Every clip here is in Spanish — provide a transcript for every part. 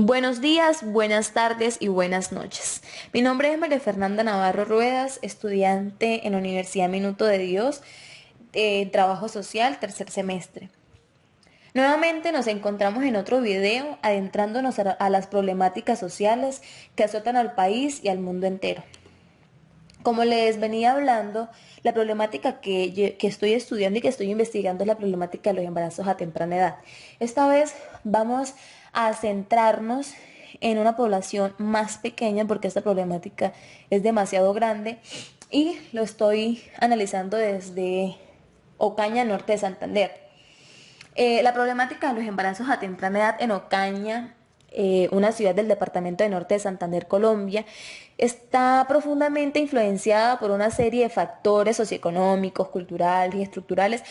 Buenos días, buenas tardes y buenas noches. Mi nombre es María Fernanda Navarro Ruedas, estudiante en la Universidad Minuto de Dios, Trabajo Social, tercer semestre. Nuevamente nos encontramos en otro video adentrándonos a las problemáticas sociales que azotan al país y al mundo entero. Como les venía hablando, la problemática que estoy estudiando y que estoy investigando es la problemática de los embarazos a temprana edad. Esta vez vamos a centrarnos en una población más pequeña porque esta problemática es demasiado grande y lo estoy analizando desde Ocaña, norte de Santander. La problemática de los embarazos a temprana edad en Ocaña, una ciudad del departamento de Norte de Santander, Colombia, está profundamente influenciada por una serie de factores socioeconómicos, culturales y estructurales,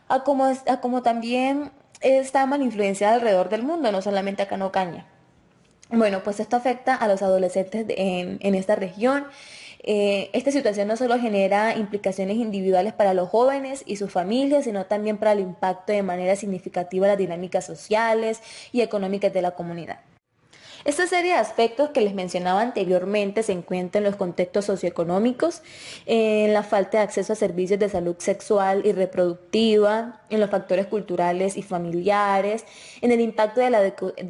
a como también está mal influenciada alrededor del mundo, no solamente acá en Ocaña. Bueno, pues esto afecta a los adolescentes en esta región. Esta situación no solo genera implicaciones individuales para los jóvenes y sus familias, sino también para el impacto de manera significativa en las dinámicas sociales y económicas de la comunidad. Esta serie de aspectos que les mencionaba anteriormente se encuentra en los contextos socioeconómicos, en la falta de acceso a servicios de salud sexual y reproductiva, en los factores culturales y familiares, en el impacto de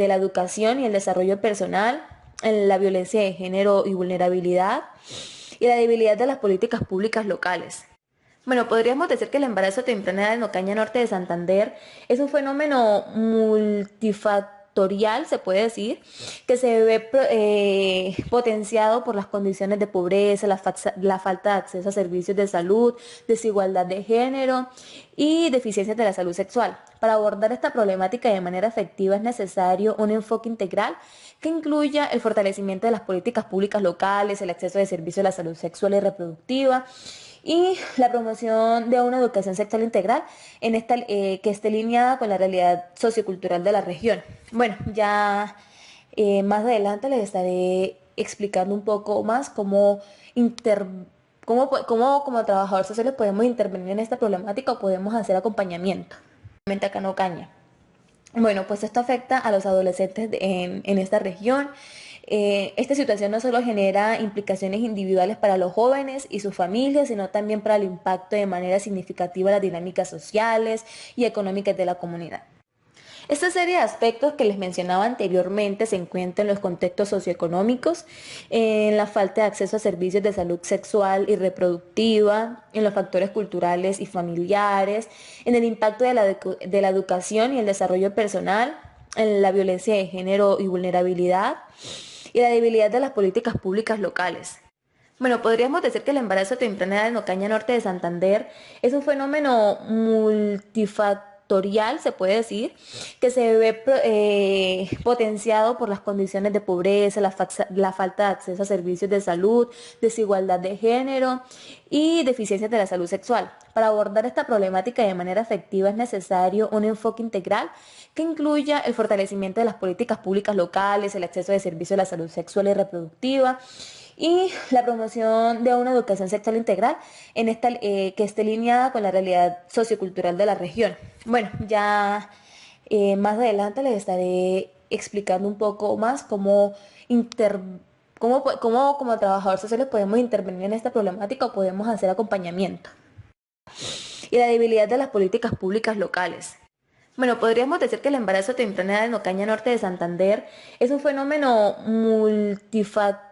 la educación y el desarrollo personal, en la violencia de género y vulnerabilidad, y la debilidad de las políticas públicas locales. Bueno, podríamos decir que el embarazo a temprana edad en Ocaña Norte de Santander es un fenómeno multifactorial, se puede decir, que se ve potenciado por las condiciones de pobreza, la falta de acceso a servicios de salud, desigualdad de género y deficiencias de la salud sexual. Para abordar esta problemática de manera efectiva es necesario un enfoque integral que incluya el fortalecimiento de las políticas públicas locales, el acceso de servicios de la salud sexual y reproductiva, y la promoción de una educación sexual integral que esté alineada con la realidad sociocultural de la región. Bueno, ya más adelante les estaré explicando un poco más cómo como trabajadores sociales podemos intervenir en esta problemática o podemos hacer acompañamiento. Acá en Ocaña. Bueno, pues esto afecta a los adolescentes en esta región. Esta situación no solo genera implicaciones individuales para los jóvenes y sus familias, sino también para el impacto de manera significativa en las dinámicas sociales y económicas de la comunidad. Esta serie de aspectos que les mencionaba anteriormente se encuentra en los contextos socioeconómicos, en la falta de acceso a servicios de salud sexual y reproductiva, en los factores culturales y familiares, en el impacto de la educación y el desarrollo personal, en la violencia de género y vulnerabilidad y la debilidad de las políticas públicas locales. Bueno, podríamos decir que el embarazo a temprana edad en Ocaña Norte de Santander es un fenómeno multifactorial, se puede decir, que se ve potenciado por las condiciones de pobreza, la falta de acceso a servicios de salud, desigualdad de género y deficiencias de la salud sexual. Para abordar esta problemática de manera efectiva es necesario un enfoque integral que incluya el fortalecimiento de las políticas públicas locales, el acceso de servicios de la salud sexual y reproductiva, y la promoción de una educación sexual integral que esté alineada con la realidad sociocultural de la región. Bueno, ya más adelante les estaré explicando un poco más cómo como trabajadores sociales podemos intervenir en esta problemática o podemos hacer acompañamiento. Y la debilidad de las políticas públicas locales. Bueno, podríamos decir que el embarazo a temprana edad en Ocaña Norte de Santander es un fenómeno multifactorial,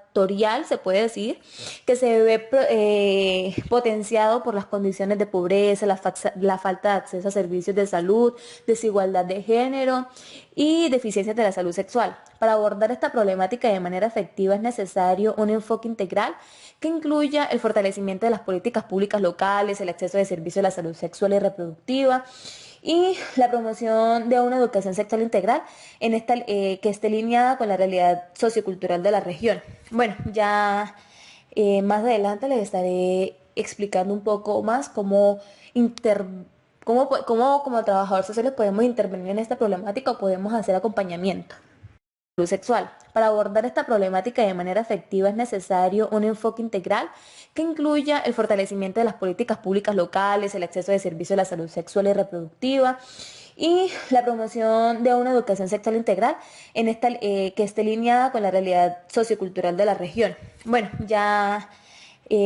se puede decir, que se ve potenciado por las condiciones de pobreza, la falta de acceso a servicios de salud, desigualdad de género y deficiencias de la salud sexual. Para abordar esta problemática de manera efectiva es necesario un enfoque integral que incluya el fortalecimiento de las políticas públicas locales, el acceso de servicios de la salud sexual y reproductiva, y la promoción de una educación sexual integral que esté alineada con la realidad sociocultural de la región. Bueno, ya más adelante les estaré explicando un poco más cómo como trabajadores sociales podemos intervenir en esta problemática o podemos hacer acompañamiento. salud sexual. Para abordar esta problemática de manera efectiva es necesario un enfoque integral que incluya el fortalecimiento de las políticas públicas locales, el acceso de servicios de la salud sexual y reproductiva y la promoción de una educación sexual integral que esté alineada con la realidad sociocultural de la región. Bueno, ya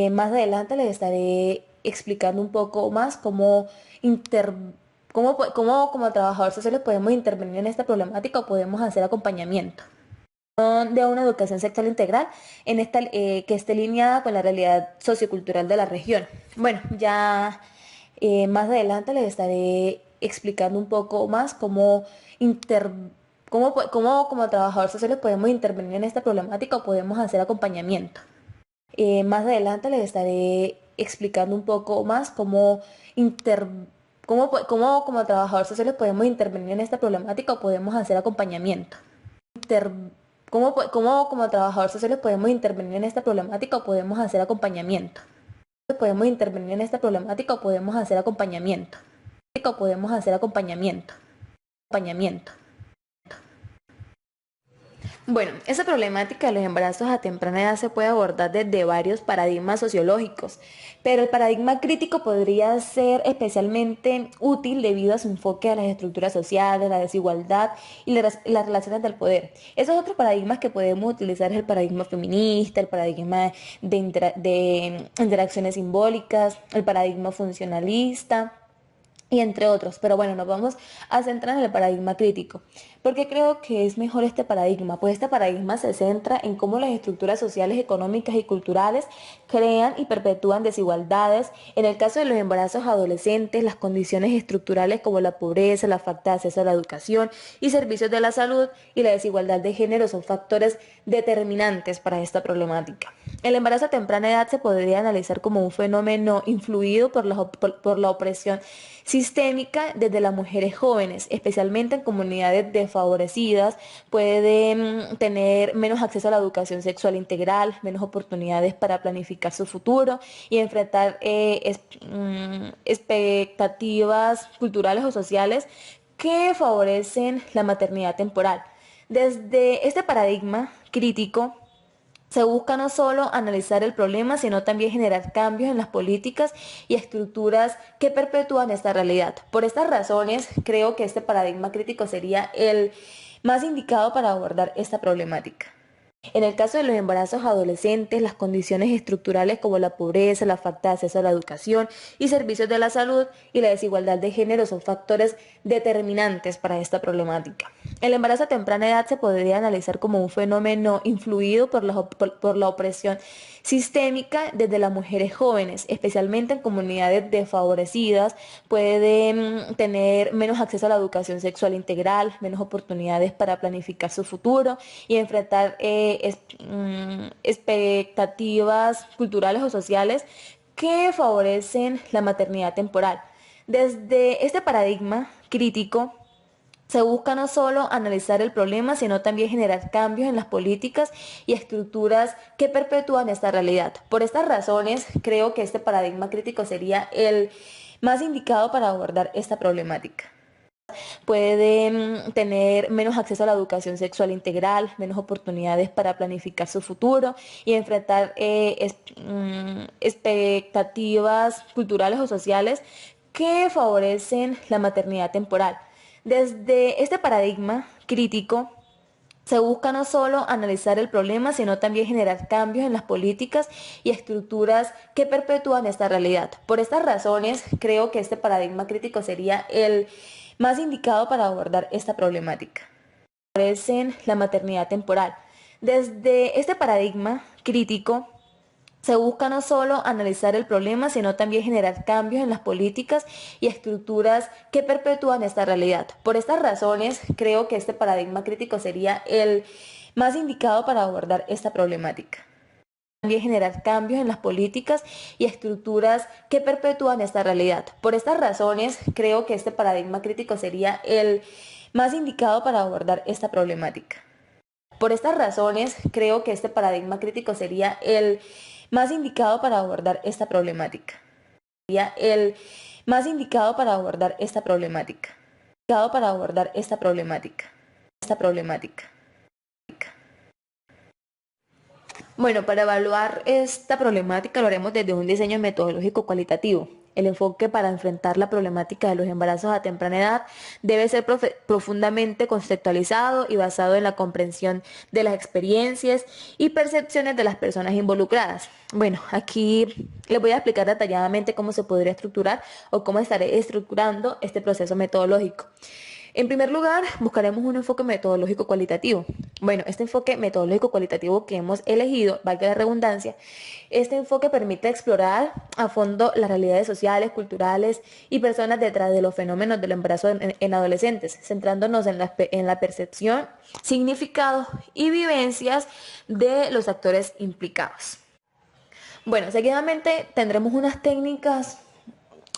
más adelante les estaré explicando un poco más cómo como trabajadores sociales podemos intervenir en esta problemática o podemos hacer acompañamiento de una educación sexual integral que esté alineada con la realidad sociocultural de la región. Bueno, ya más adelante les estaré explicando un poco más cómo como trabajadores sociales podemos intervenir en esta problemática o podemos hacer acompañamiento. Más adelante les estaré explicando un poco más cómo como trabajadores sociales podemos intervenir en esta problemática o podemos hacer acompañamiento. Cómo como trabajadores sociales podemos intervenir en esta problemática o podemos hacer acompañamiento. Podemos intervenir en esta problemática o podemos hacer acompañamiento. O podemos hacer acompañamiento. Acompañamiento. Bueno, esa problemática de los embarazos a temprana edad se puede abordar desde varios paradigmas sociológicos, pero el paradigma crítico podría ser especialmente útil debido a su enfoque a las estructuras sociales, la desigualdad y las relaciones del poder. Esos otros paradigmas que podemos utilizar es el paradigma feminista, el paradigma de interacciones simbólicas, el paradigma funcionalista y entre otros. Pero bueno, nos vamos a centrar en el paradigma crítico. ¿Por qué creo que es mejor este paradigma? Pues este paradigma se centra en cómo las estructuras sociales, económicas y culturales crean y perpetúan desigualdades. En el caso de los embarazos adolescentes, las condiciones estructurales como la pobreza, la falta de acceso a la educación y servicios de la salud y la desigualdad de género son factores determinantes para esta problemática. El embarazo a temprana edad se podría analizar como un fenómeno influido por la opresión sistémica desde las mujeres jóvenes, especialmente en comunidades desfavorecidas, pueden tener menos acceso a la educación sexual integral, menos oportunidades para planificar su futuro y enfrentar expectativas culturales o sociales que favorecen la maternidad temporal. Desde este paradigma crítico, se busca no solo analizar el problema, sino también generar cambios en las políticas y estructuras que perpetúan esta realidad. Por estas razones, creo que este paradigma crítico sería el más indicado para abordar esta problemática. En el caso de los embarazos adolescentes, las condiciones estructurales como la pobreza, la falta de acceso a la educación y servicios de la salud y la desigualdad de género son factores determinantes para esta problemática. El embarazo a temprana edad se podría analizar como un fenómeno influido por la opresión sistémica desde las mujeres jóvenes, especialmente en comunidades desfavorecidas, pueden tener menos acceso a la educación sexual integral, menos oportunidades para planificar su futuro y enfrentar expectativas culturales o sociales que favorecen la maternidad temporal. Desde este paradigma crítico, se busca no solo analizar el problema, sino también generar cambios en las políticas y estructuras que perpetúan esta realidad. Por estas razones, creo que este paradigma crítico sería el más indicado para abordar esta problemática. Pueden tener menos acceso a la educación sexual integral, menos oportunidades para planificar su futuro y enfrentar expectativas culturales o sociales que favorecen la maternidad temporal. Desde este paradigma crítico, se busca no solo analizar el problema, sino también generar cambios en las políticas y estructuras que perpetúan esta realidad. Por estas razones, creo que este paradigma crítico sería el más indicado para abordar esta problemática. Favorecen la maternidad temporal. Desde este paradigma crítico, se busca no solo analizar el problema, sino también generar cambios en las políticas y estructuras que perpetúan esta realidad. Por estas razones, creo que este paradigma crítico sería el más indicado para abordar esta problemática. También generar cambios en las políticas y estructuras que perpetúan esta realidad. Por estas razones, creo que este paradigma crítico sería el más indicado para abordar esta problemática. Por estas razones, creo que este paradigma crítico sería el más indicado para abordar esta problemática. Sería el más indicado para abordar esta problemática. Indicado para abordar esta problemática. Esta problemática. Bueno, para evaluar esta problemática lo haremos desde un diseño metodológico cualitativo. El enfoque para enfrentar la problemática de los embarazos a temprana edad debe ser profundamente conceptualizado y basado en la comprensión de las experiencias y percepciones de las personas involucradas. Bueno, aquí les voy a explicar detalladamente cómo se podría estructurar o cómo estaré estructurando este proceso metodológico. En primer lugar, buscaremos un enfoque metodológico cualitativo. Bueno, este enfoque metodológico cualitativo que hemos elegido, valga la redundancia, este enfoque permite explorar a fondo las realidades sociales, culturales y personas detrás de los fenómenos del embarazo en adolescentes, centrándonos en la percepción, significado y vivencias de los actores implicados. Bueno, seguidamente tendremos unas técnicas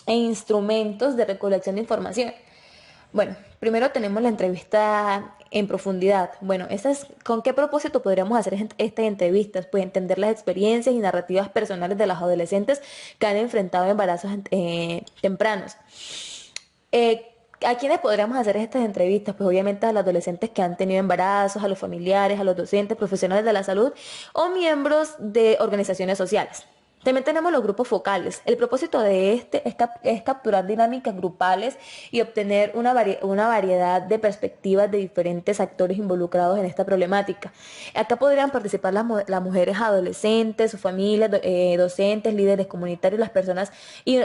e instrumentos de recolección de información. Bueno, primero tenemos la entrevista en profundidad. Bueno, ¿con qué propósito podríamos hacer estas entrevistas? Pues entender las experiencias y narrativas personales de los adolescentes que han enfrentado embarazos tempranos. ¿A quiénes podríamos hacer estas entrevistas? Pues obviamente a los adolescentes que han tenido embarazos, a los familiares, a los docentes, profesionales de la salud o miembros de organizaciones sociales. También tenemos los grupos focales. El propósito de es capturar dinámicas grupales y obtener una variedad de perspectivas de diferentes actores involucrados en esta problemática. Acá podrían participar las mujeres adolescentes, sus familias, docentes, líderes comunitarios, las personas y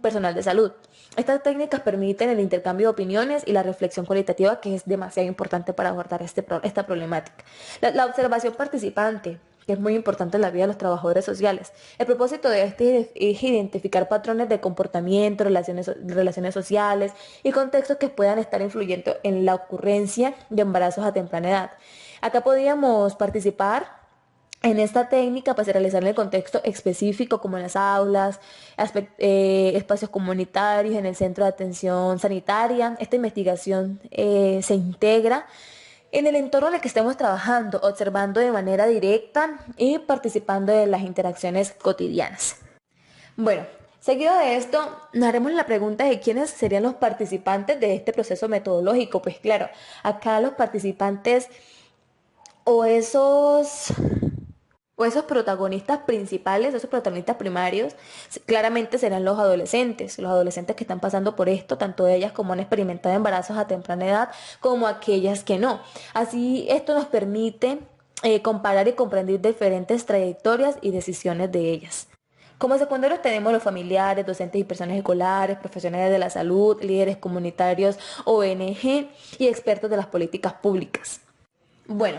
personal de salud. Estas técnicas permiten el intercambio de opiniones y la reflexión cualitativa, que es demasiado importante para abordar esta problemática. La observación participante, que es muy importante en la vida de los trabajadores sociales. El propósito de es identificar patrones de comportamiento, relaciones sociales y contextos que puedan estar influyendo en la ocurrencia de embarazos a temprana edad. Acá podríamos participar en esta técnica para realizar en el contexto específico, como en las aulas, espacios comunitarios, en el centro de atención sanitaria. Esta investigación se integra en el entorno en el que estemos trabajando, observando de manera directa y participando de las interacciones cotidianas. Bueno, seguido de esto, nos haremos la pregunta de quiénes serían los participantes de este proceso metodológico. Pues claro, acá los participantes o esos protagonistas principales, esos protagonistas primarios, claramente serán los adolescentes que están pasando por esto, tanto ellas como han experimentado embarazos a temprana edad, como aquellas que no. Así, esto nos permite comparar y comprender diferentes trayectorias y decisiones de ellas. Como secundarios tenemos los familiares, docentes y personas escolares, profesionales de la salud, líderes comunitarios, ONG y expertos de las políticas públicas. Bueno,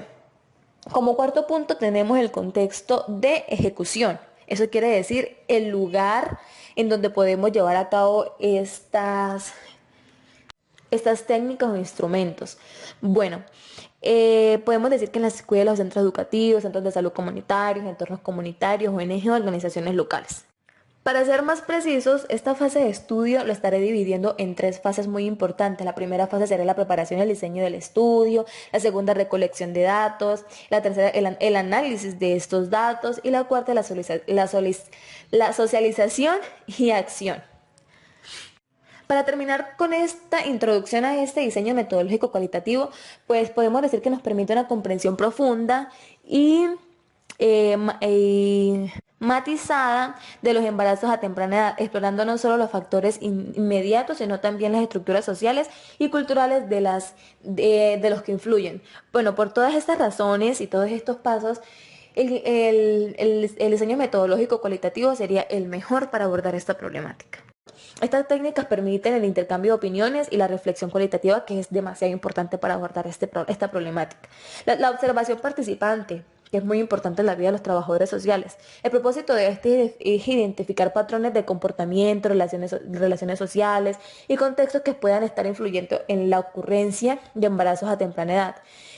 como cuarto punto tenemos el contexto de ejecución. Eso quiere decir el lugar en donde podemos llevar a cabo estas técnicas o instrumentos. Bueno, podemos decir que en las escuelas, centros educativos, centros de salud comunitarios, entornos comunitarios, ONG o organizaciones locales. Para ser más precisos, esta fase de estudio lo estaré dividiendo en tres fases muy importantes. La primera fase será la preparación y el diseño del estudio, la segunda recolección de datos, la tercera el análisis de estos datos y la cuarta la socialización y acción. Para terminar con esta introducción a este diseño metodológico cualitativo, pues podemos decir que nos permite una comprensión profunda y matizada de los embarazos a temprana edad, explorando no solo los factores inmediatos, sino también las estructuras sociales y culturales de los que influyen. Bueno, por todas estas razones y todos estos pasos, el diseño metodológico cualitativo sería el mejor para abordar esta problemática. Estas técnicas permiten el intercambio de opiniones y la reflexión cualitativa, que es demasiado importante para abordar esta problemática. La observación participante, que es muy importante en la vida de los trabajadores sociales. El propósito de es identificar patrones de comportamiento, relaciones sociales y contextos que puedan estar influyendo en la ocurrencia de embarazos a temprana edad.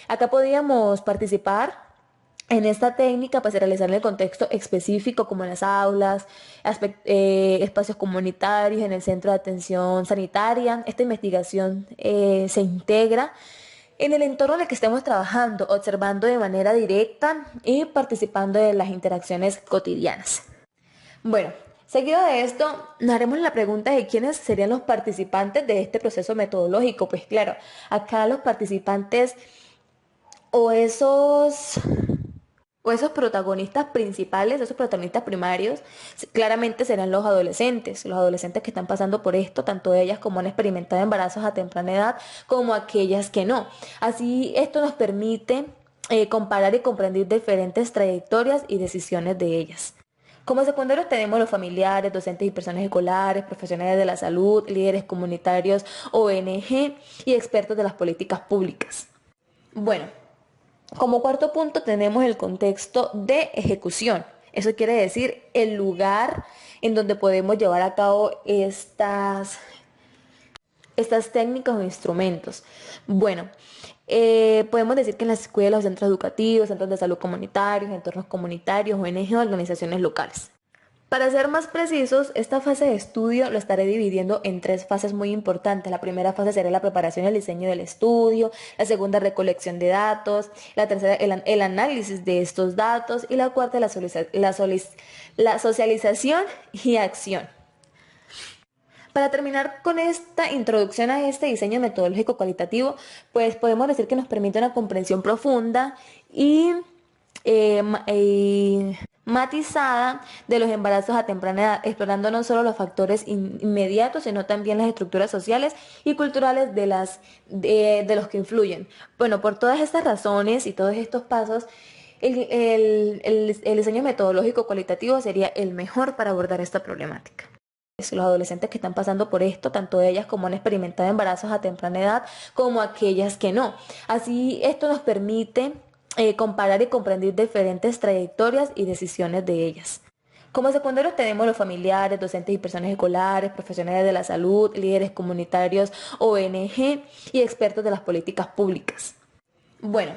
Acá podríamos participar en esta técnica para realizar en el contexto específico, como en las aulas, espacios comunitarios, en el centro de atención sanitaria. Esta investigación se integra en el entorno en el que estemos trabajando, observando de manera directa y participando de las interacciones cotidianas. Bueno, seguido de esto, nos haremos la pregunta de quiénes serían los participantes de este proceso metodológico. Pues claro, acá los participantes o o esos protagonistas principales, esos protagonistas primarios, claramente serán los adolescentes que están pasando por esto, tanto ellas como han experimentado embarazos a temprana edad, como aquellas que no. Así, esto nos permite comparar y comprender diferentes trayectorias y decisiones de ellas. Como secundarios tenemos los familiares, docentes y personas escolares, profesionales de la salud, líderes comunitarios, ONG y expertos de las políticas públicas. Bueno, como cuarto punto tenemos el contexto de ejecución. Eso quiere decir el lugar en donde podemos llevar a cabo estas técnicas o instrumentos. Bueno, podemos decir que en las escuelas, centros educativos, centros de salud comunitarios, entornos comunitarios, ONG o organizaciones locales. Para ser más precisos, esta fase de estudio lo estaré dividiendo en tres fases muy importantes. La primera fase será la preparación y el diseño del estudio, la segunda recolección de datos, la tercera el análisis de estos datos y la cuarta la socialización y acción. Para terminar con esta introducción a este diseño metodológico cualitativo, pues podemos decir que nos permite una comprensión profunda y matizada de los embarazos a temprana edad, explorando no solo los factores inmediatos, sino también las estructuras sociales y culturales de los que influyen. Bueno, por todas estas razones y todos estos pasos, el diseño metodológico cualitativo sería el mejor para abordar esta problemática. Los adolescentes que están pasando por esto, tanto ellas como han experimentado embarazos a temprana edad, como aquellas que no. Así, esto nos permite comparar y comprender diferentes trayectorias y decisiones de ellas. Como secundarios tenemos los familiares, docentes y personas escolares, profesionales de la salud, líderes comunitarios, ONG y expertos de las políticas públicas. Bueno,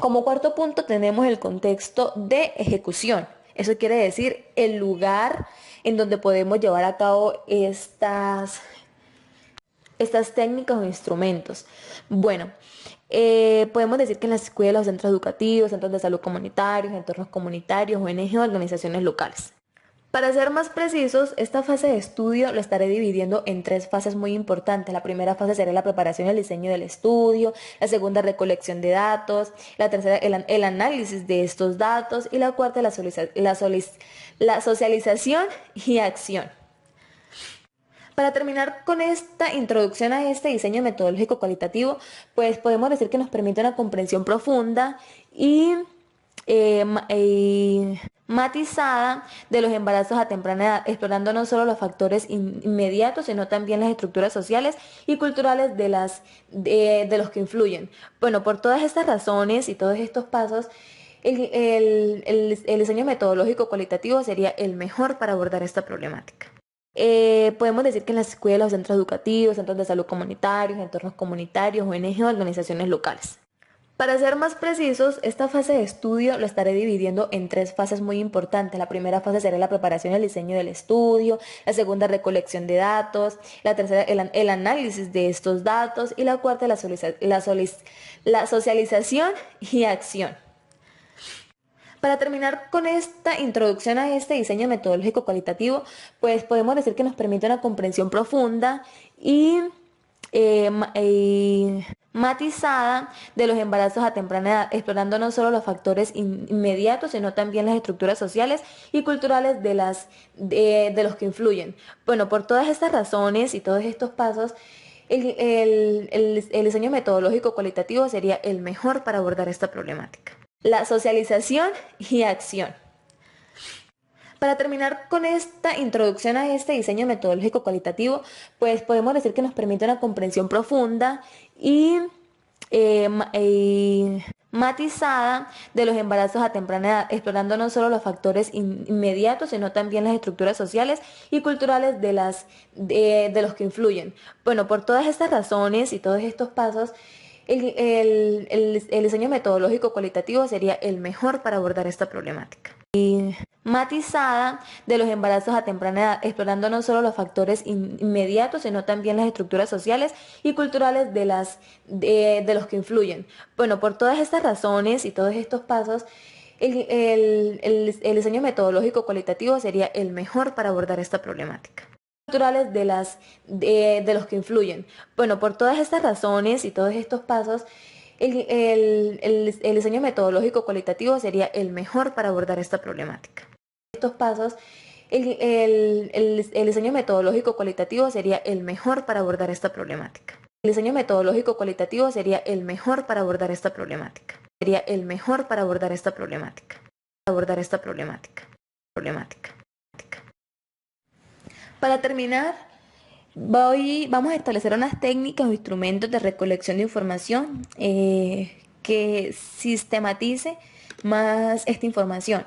como cuarto punto tenemos el contexto de ejecución. Eso quiere decir el lugar en donde podemos llevar a cabo estas técnicas o instrumentos. Bueno, podemos decir que en las escuelas, centros educativos, centros de salud comunitarios, entornos comunitarios, ONG o organizaciones locales. Para ser más precisos, esta fase de estudio lo estaré dividiendo en tres fases muy importantes. La primera fase será la preparación y el diseño del estudio, la segunda recolección de datos, la tercera el análisis de estos datos y la cuarta la socialización y acción. Para terminar con esta introducción a este diseño metodológico cualitativo, pues podemos decir que nos permite una comprensión profunda y matizada de los embarazos a temprana edad, explorando no solo los factores inmediatos, sino también las estructuras sociales y culturales de los que influyen. Bueno, por todas estas razones y todos estos pasos, el diseño metodológico cualitativo sería el mejor para abordar esta problemática. Podemos decir que en las escuelas, centros educativos, centros de salud comunitarios, entornos comunitarios, ONG o organizaciones locales. Para ser más precisos, esta fase de estudio lo estaré dividiendo en tres fases muy importantes. La primera fase será la preparación y el diseño del estudio, la segunda recolección de datos, la tercera el análisis de estos datos y la cuarta la socialización y acción. Para terminar con esta introducción a este diseño metodológico cualitativo, pues podemos decir que nos permite una comprensión profunda y matizada de los embarazos a temprana edad, explorando no solo los factores inmediatos, sino también las estructuras sociales y culturales de los que influyen. Bueno, por todas estas razones y todos estos pasos, el diseño metodológico cualitativo sería el mejor para abordar esta problemática. La socialización y acción. Para terminar con esta introducción a este diseño metodológico cualitativo, pues podemos decir que nos permite una comprensión profunda y matizada de los embarazos a temprana edad, explorando no solo los factores inmediatos, sino también las estructuras sociales y culturales de los que influyen. Bueno, por todas estas razones y todos estos pasos, el diseño metodológico cualitativo sería el mejor para abordar esta problemática. Matizada de los embarazos a temprana edad, explorando no solo los factores inmediatos, sino también las estructuras sociales y culturales de los que influyen. Bueno, por todas estas razones y todos estos pasos, el diseño metodológico cualitativo sería el mejor para abordar esta problemática. Culturales de los que influyen. Bueno, por todas estas razones y todos estos pasos, El diseño metodológico cualitativo sería el mejor para abordar esta problemática. Estos pasos, el diseño metodológico cualitativo sería el mejor para abordar esta problemática. El diseño metodológico cualitativo sería el mejor para abordar esta problemática. Sería el mejor para abordar esta problemática. Abordar esta problemática. Para terminar, vamos a establecer unas técnicas o instrumentos de recolección de información que sistematice más esta información.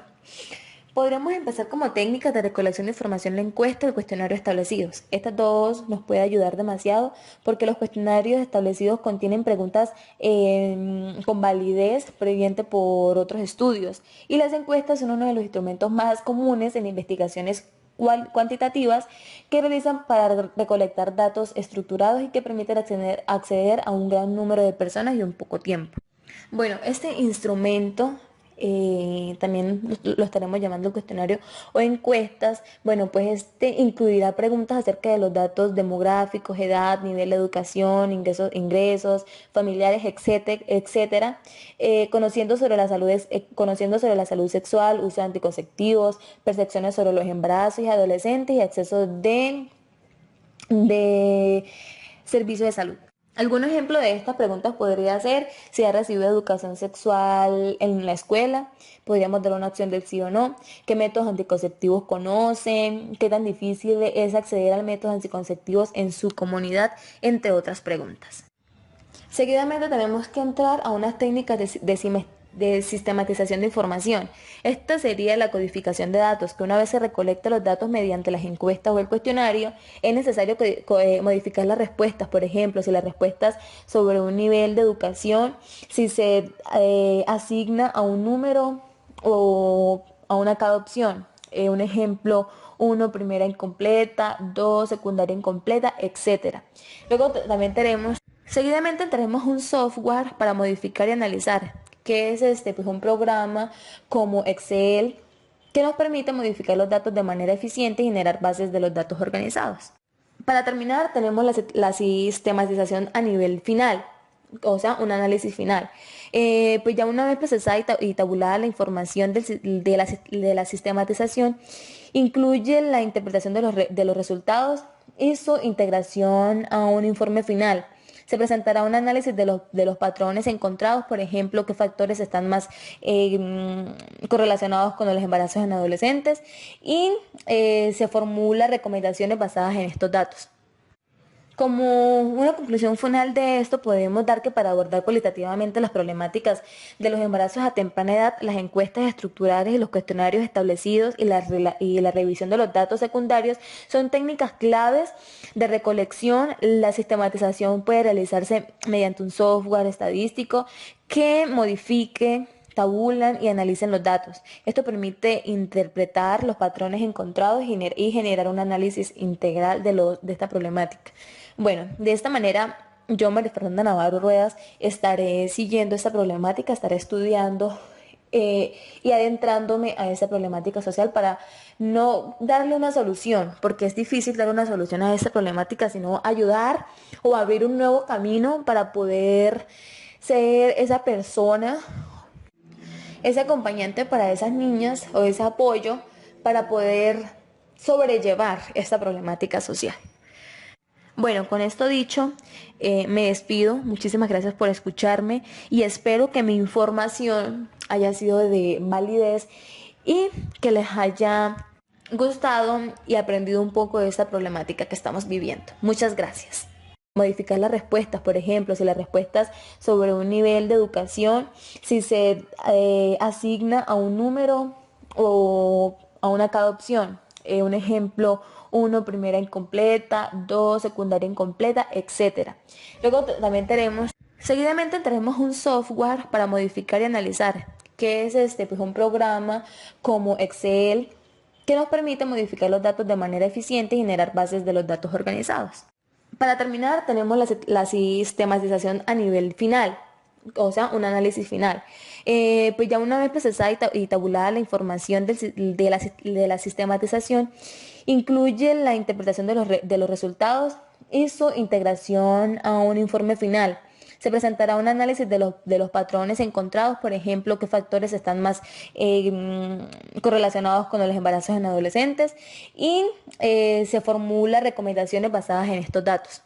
Podremos empezar como técnicas de recolección de información la encuesta y el cuestionario establecidos. Estas dos nos puede ayudar demasiado porque los cuestionarios establecidos contienen preguntas con validez previente por otros estudios y las encuestas son uno de los instrumentos más comunes en investigaciones cuantitativas que realizan para recolectar datos estructurados y que permiten acceder a un gran número de personas y en poco tiempo. Bueno, este instrumento también lo estaremos llamando cuestionario o encuestas. Bueno, pues este incluirá preguntas acerca de los datos demográficos, edad, nivel de educación, ingresos familiares, etcétera, conociendo sobre la salud sexual, uso de anticonceptivos, percepciones sobre los embarazos y adolescentes y acceso de servicios de salud. Algunos ejemplos de estas preguntas podría ser si ha recibido educación sexual en la escuela, podríamos dar una opción del sí o no, qué métodos anticonceptivos conocen, qué tan difícil es acceder a métodos anticonceptivos en su comunidad, entre otras preguntas. Seguidamente tenemos que entrar a unas técnicas de sistematización de información. Esta sería la codificación de datos, que una vez se recolectan los datos mediante las encuestas o el cuestionario, es necesario modificar las respuestas. Por ejemplo, si las respuestas sobre un nivel de educación, si se asigna a un número o a una cada opción. Un ejemplo, 1, primera incompleta, 2, secundaria incompleta, etcétera. Luego también seguidamente tenemos un software para modificar y analizar, que es pues un programa como Excel que nos permite modificar los datos de manera eficiente y generar bases de los datos organizados. Para terminar, tenemos la sistematización a nivel final, o sea, un análisis final. Pues ya una vez procesada y tabulada la información de la sistematización, incluye la interpretación de los resultados y su integración a un informe final. Se presentará un análisis de los patrones encontrados, por ejemplo, qué factores están más correlacionados con los embarazos en adolescentes y se formula recomendaciones basadas en estos datos. Como una conclusión final de esto, podemos dar que para abordar cualitativamente las problemáticas de los embarazos a temprana edad, las encuestas estructurales y los cuestionarios establecidos y la revisión de los datos secundarios son técnicas claves de recolección. La sistematización puede realizarse mediante un software estadístico que modifique, tabulan y analicen los datos. Esto permite interpretar los patrones encontrados y generar un análisis integral de esta problemática. Bueno, de esta manera yo, María Fernanda Navarro Ruedas, estaré siguiendo esta problemática, estaré estudiando y adentrándome a esa problemática social para no darle una solución, porque es difícil dar una solución a esta problemática, sino ayudar o abrir un nuevo camino para poder ser esa persona, ese acompañante para esas niñas o ese apoyo para poder sobrellevar esta problemática social. Bueno, con esto dicho, me despido. Muchísimas gracias por escucharme y espero que mi información haya sido de validez y que les haya gustado y aprendido un poco de esta problemática que estamos viviendo. Muchas gracias. Modificar las respuestas, por ejemplo, si las respuestas sobre un nivel de educación, si se asigna a un número o a una cada opción. Un ejemplo, 1, primera incompleta, 2, secundaria incompleta, etcétera. Luego también seguidamente tenemos un software para modificar y analizar, que es pues un programa como Excel que nos permite modificar los datos de manera eficiente y generar bases de los datos organizados. Para terminar, tenemos la sistematización a nivel final, o sea, un análisis final. Pues ya una vez procesada y tabulada la información de la sistematización, incluye la interpretación de los resultados y su integración a un informe final. Se presentará un análisis de los patrones encontrados, por ejemplo, qué factores están más correlacionados con los embarazos en adolescentes y se formula recomendaciones basadas en estos datos.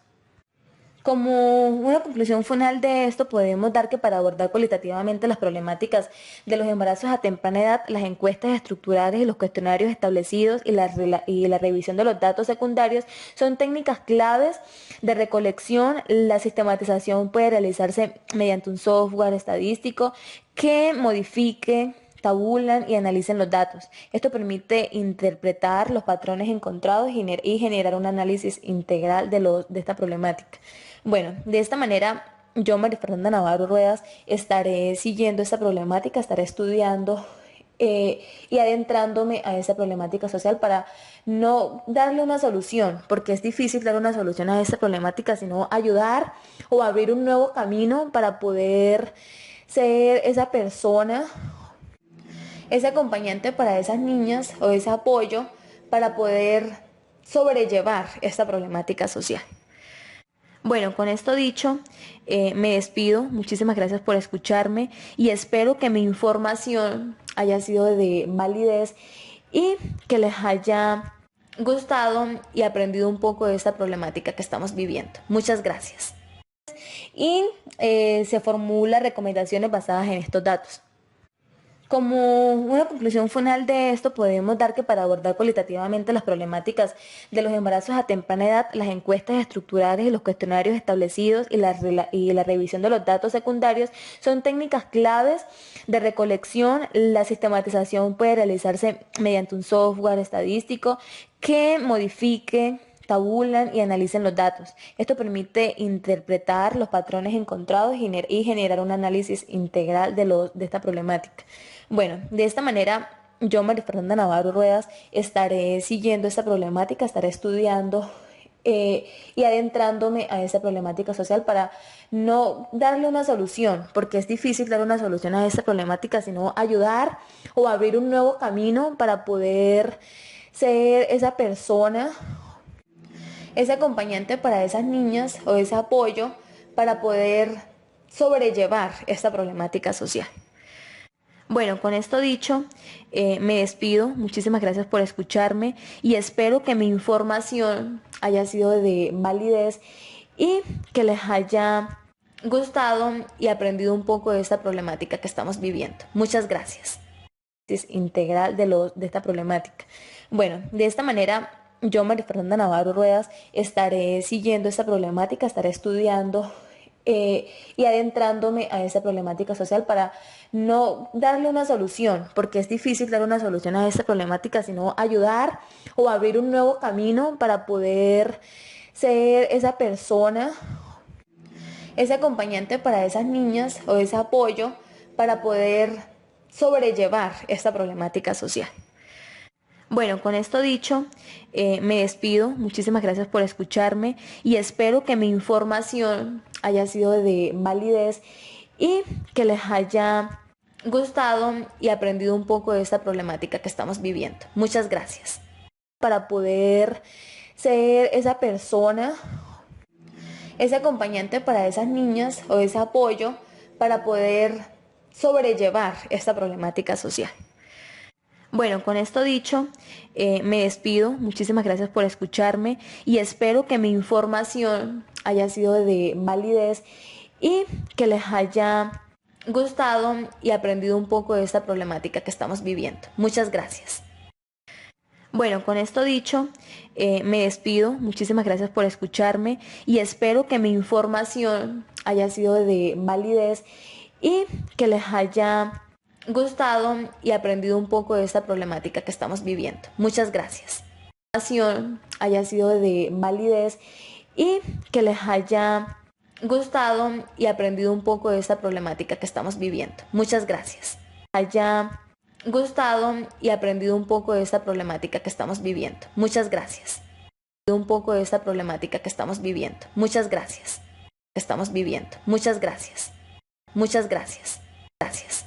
Como una conclusión final de esto, podemos dar que para abordar cualitativamente las problemáticas de los embarazos a temprana edad, las encuestas estructurales y los cuestionarios establecidos y la revisión de los datos secundarios son técnicas claves de recolección. La sistematización puede realizarse mediante un software estadístico que modifique, tabulan y analicen los datos. Esto permite interpretar los patrones encontrados y generar un análisis integral de esta problemática. Bueno, de esta manera yo, María Fernanda Navarro Ruedas, estaré siguiendo esta problemática, estaré estudiando y adentrándome a esa problemática social para no darle una solución, porque es difícil dar una solución a esta problemática, sino ayudar o abrir un nuevo camino para poder ser esa persona, ese acompañante para esas niñas o ese apoyo para poder sobrellevar esta problemática social. Bueno, con esto dicho, me despido. Muchísimas gracias por escucharme y espero que mi información haya sido de validez y que les haya gustado y aprendido un poco de esta problemática que estamos viviendo. Muchas gracias. Y se formula recomendaciones basadas en estos datos. Como una conclusión final de esto, podemos dar que para abordar cualitativamente las problemáticas de los embarazos a temprana edad, las encuestas estructurales y los cuestionarios establecidos y la revisión de los datos secundarios son técnicas claves de recolección. La sistematización puede realizarse mediante un software estadístico que modifique, tabulan y analicen los datos. Esto permite interpretar los patrones encontrados y generar un análisis integral de esta problemática. Bueno, de esta manera yo, María Fernanda Navarro Ruedas, estaré siguiendo esta problemática, estaré estudiando y adentrándome a esa problemática social para no darle una solución, porque es difícil dar una solución a esta problemática, sino ayudar o abrir un nuevo camino para poder ser esa persona, ese acompañante para esas niñas o ese apoyo para poder sobrellevar esta problemática social. Bueno, con esto dicho, me despido. Muchísimas gracias por escucharme y espero que mi información haya sido de validez y que les haya gustado y aprendido un poco de esta problemática que estamos viviendo. Muchas gracias. Integral de esta problemática. Bueno, de esta manera yo, María Fernanda Navarro Ruedas, estaré siguiendo esta problemática, estaré estudiando y adentrándome a esa problemática social para no darle una solución, porque es difícil dar una solución a esta problemática, sino ayudar o abrir un nuevo camino para poder ser esa persona, ese acompañante para esas niñas o ese apoyo para poder sobrellevar esta problemática social. Bueno, con esto dicho, me despido. Muchísimas gracias por escucharme y espero que mi información haya sido de validez y que les haya gustado y aprendido un poco de esta problemática que estamos viviendo. Muchas gracias. Para poder ser esa persona, ese acompañante para esas niñas o ese apoyo para poder sobrellevar esta problemática social. Bueno, con esto dicho, me despido. Muchísimas gracias por escucharme y espero que mi información haya sido de validez y que les haya gustado y aprendido un poco de esta problemática que estamos viviendo. Muchas gracias. Bueno, con esto dicho, me despido. Muchísimas gracias por escucharme y espero que mi información haya sido de validez y que les haya gustado y aprendido un poco de esta problemática que estamos viviendo. Muchas gracias. Que la información haya sido de validez y que les haya gustado y aprendido un poco de esta problemática que estamos viviendo. Muchas gracias. Haya gustado y aprendido un poco de esta problemática que estamos viviendo. Muchas gracias. Un poco de esta problemática que estamos viviendo. Muchas gracias. Que estamos viviendo. Muchas gracias. Muchas gracias. Gracias.